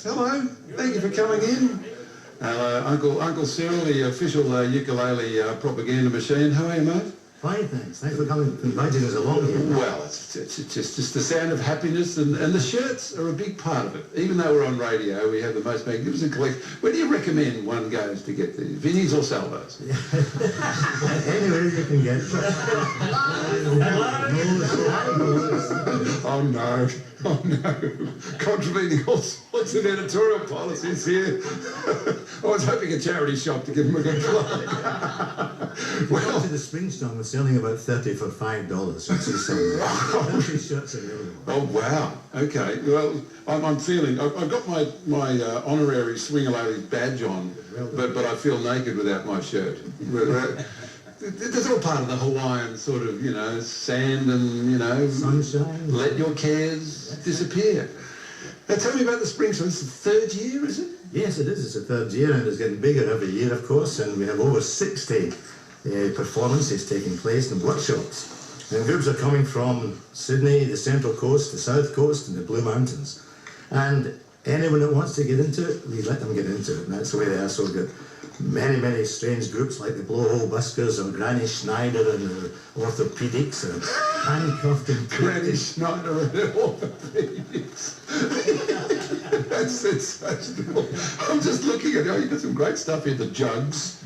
hello. Thank you for coming in. Unkle Cyril, the official ukulele propaganda machine. How are you, mate? Fine, thanks. Thanks for coming, inviting us along here. Well, it's just the sound of happiness, and the shirts are a big part of it. Even though we're on radio, we have the most magnificent collection. Where do you recommend one goes to get these? Vinnie's or Salvo's? Anywhere you can get. Oh no, oh no. Contravening all sorts of editorial policies here. I was hoping a charity shop to give them a good plug. Well, to the Springstrum, we're selling about 30 for $5. So it's selling 30 shirts available. Oh wow. Okay. Well, I'm feeling. I've got my honorary Swingalele badge on, but I feel naked without my shirt. It's all part of the Hawaiian sort of, sand and, sunshine. Let your cares disappear. Now tell me about the Springstrum. It's the third year, is it? Yes, it is. It's the third year, and it's getting bigger every year, of course, and we have over 60 performances taking place in workshops. And groups are coming from Sydney, the Central Coast, the South Coast, and the Blue Mountains. And anyone that wants to get into it, we let them get into it, and that's the way they are. So we've got many strange groups like the Blowhole Buskers or Granny Schneider and the Orthopedics or Handcuffed and Granny Schneider and the Orthopedics. That's sensational. I'm just looking at you've got some great stuff here. The Jugs,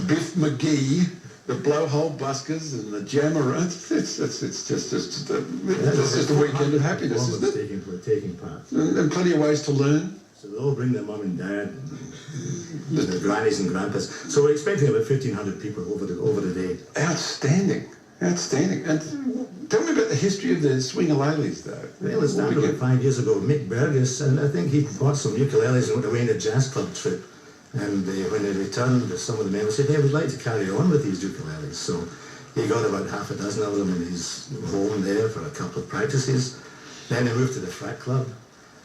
Biff McGee, the Blowhole Buskers, and the Jammer. It's just a weekend of happiness, isn't it? Taking part. And plenty of ways to learn. So they all bring their mum and dad, and their grannies and grandpas. So we're expecting about 1,500 people over the day. Outstanding. And tell me about the history of the Swingaleles, though. Well, it started about 5 years ago with Nick Rheinberger, and I think he bought some ukuleles and went away on a jazz club trip. And when they returned, some of the members said they would like to carry on with these ukuleles. So he got about half a dozen of them in his home there for a couple of practices. Then they moved to the Frat Club.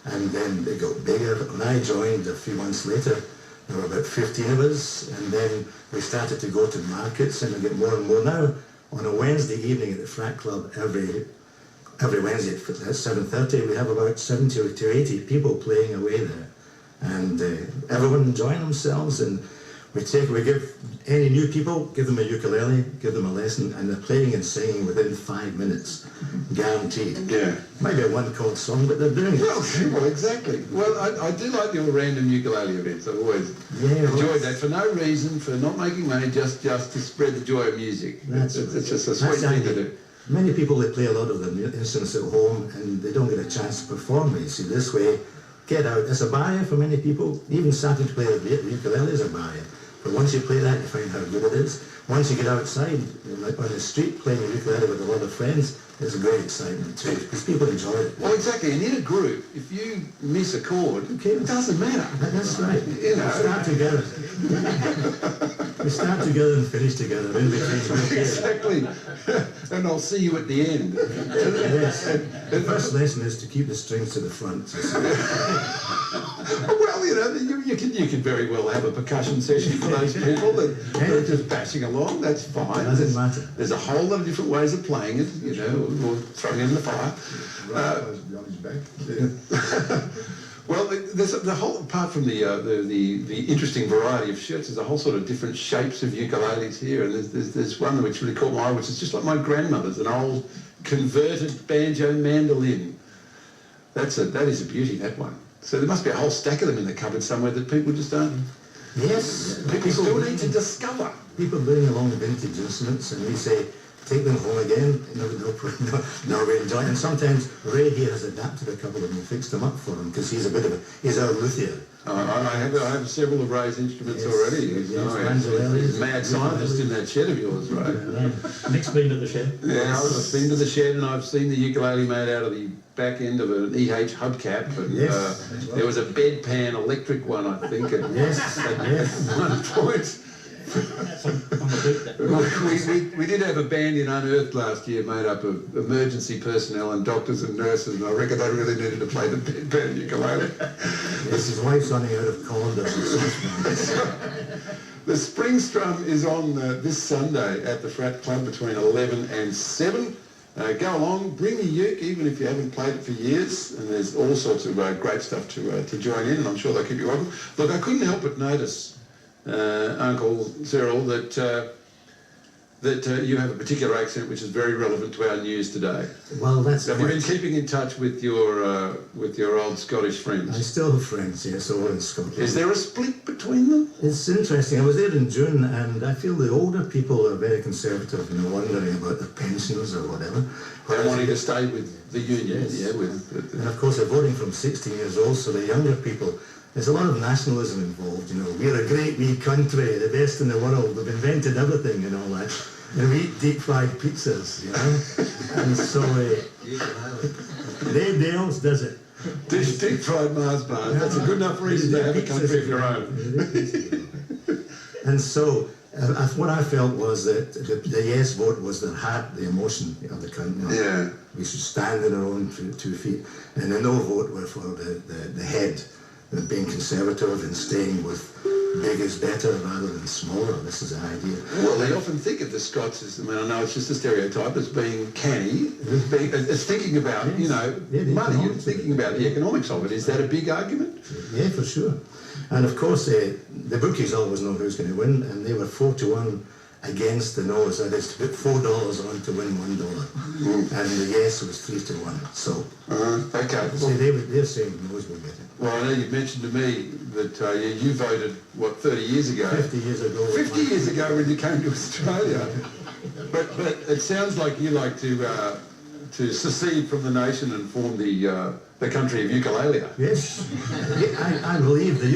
And then they got bigger. When I joined a few months later, there were about 15 of us, and then we started to go to markets and we get more and more. Now, on a Wednesday evening at the Frat Club, every Wednesday at 7:30, we have about 70 to 80 people playing away there. And everyone enjoying themselves, and we give any new people, give them a ukulele, give them a lesson, and they're playing and singing within 5 minutes, guaranteed. Yeah. Maybe a one-chord song, but they're doing it. Well, exactly. Well, I do like the random ukulele events. I've always enjoyed that for no reason, for not making money, just to spread the joy of music. It's just a sweet thing to do. Many people, they play a lot of their instruments at home, and they don't get a chance to perform. You see, this way, get out. It's a barrier for many people. Even starting to play the ukulele is a barrier. But once you play that, you find how good it is. Once you get outside, like on the street, playing a ukulele with a lot of friends, it's a great excitement too, because people enjoy it. Well, exactly. And in a group, if you miss a chord, it doesn't matter. That's right. We start together. We start together and finish together in between. Exactly. And I'll see you at the end. Yes. The first lesson is to keep the strings to the front. Well, you can very well have a percussion session for those people that are just bashing along. That's fine. Doesn't matter. There's a whole lot of different ways of playing it, or throwing it in the fire. Well, there's the whole, apart from the interesting variety of shirts, there's a whole sort of different shapes of ukuleles here, and there's one which really caught my eye, which is just like my grandmother's, an old converted banjo mandolin. That is a beauty, that one. So there must be a whole stack of them in the cupboard somewhere that people just don't. Yes. People still need to discover. People bring along vintage instruments, and we say, take them home again. No, we enjoy it. And sometimes Ray here has adapted a couple of them and fixed them up for him, because he's our luthier. I have several of Ray's instruments already. Swingalele. Mad scientist in that shed of yours, right? Nick's been to the shed. Yeah, I've been to the shed, and I've seen the ukulele made out of the back end of an EH hubcap, and there was a bedpan electric one, I think. At one point. We did have a band in Unearthed last year made up of emergency personnel and doctors and nurses, and I reckon they really needed to play the bedpan ukulele. Yes, his wife's running out of condoms. The Springstrum is on this Sunday at the Frat Club between 11 and 7. go along, bring your uke, even if you haven't played it for years, and there's all sorts of great stuff to join in, and I'm sure they'll keep you welcome. Look, I couldn't help but notice, Uncle Cyril, that you have a particular accent which is very relevant to our news today. Well, that's Have you been keeping in touch with your old Scottish I friends? still have friends, yes, all in Scotland. Is there a split between them? It's interesting. I was there in June, and I feel the older people are very conservative, wondering about their pensions or whatever. They're wanting to stay with the union, Yes. yeah. And of course, they're voting from 16 years old, so the younger people, there's a lot of nationalism involved. We're a great wee country, the best in the world. We've invented everything and all that. And we eat deep fried pizzas, And so nobody else does it. Deep fried Mars bars. That's a good enough reason to have a country of your own. And so what I felt was that the yes vote was the heart, the emotion of the country. Yeah. We should stand on our own 2 feet. And the no vote were for the head, being conservative and staying with big is better rather than smaller. This is the idea. Well, they often think of the Scots as, I know it's just a stereotype, as being canny, as thinking about, the money, economics thinking about the economics of it. Is that a big argument? Yeah, for sure. And of course, the bookies always know who's going to win, and they were 4-1 against the no. So it's to put $4 on to win $1, and the yes was 3-1. So Okay. they're saying no's will get it. Well, I know you mentioned to me that you voted, 30 years ago? 50 years ago. 50 years ago when you came to Australia. But it sounds like you like to secede from the nation and form the country of Ukulele. Yes, I believe the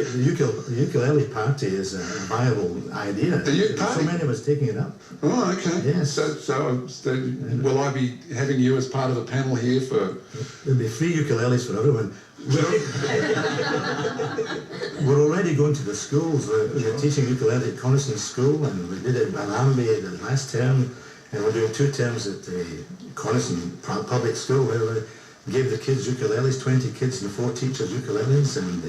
ukulele party is a viable idea. The uke party? So many of us taking it up. Oh, okay. Yes. So will I be having you as part of the panel here for... There'll be free ukuleles for everyone. We're already going to the schools. We're teaching ukulele at Coniston School, and we did it at Ballamby the last term, and we're doing 2 terms at the Coniston Public School, where we gave the kids ukuleles, 20 kids and 4 teachers ukuleles, and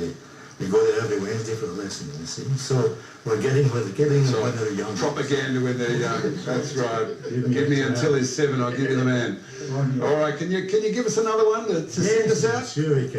we go there every Wednesday for a lesson, you see. So we're getting them when they're young. Propaganda when they're young. That's right. Give me until he's 7, I'll give you the man. All right, can you give us another one to send us out? Sure we can.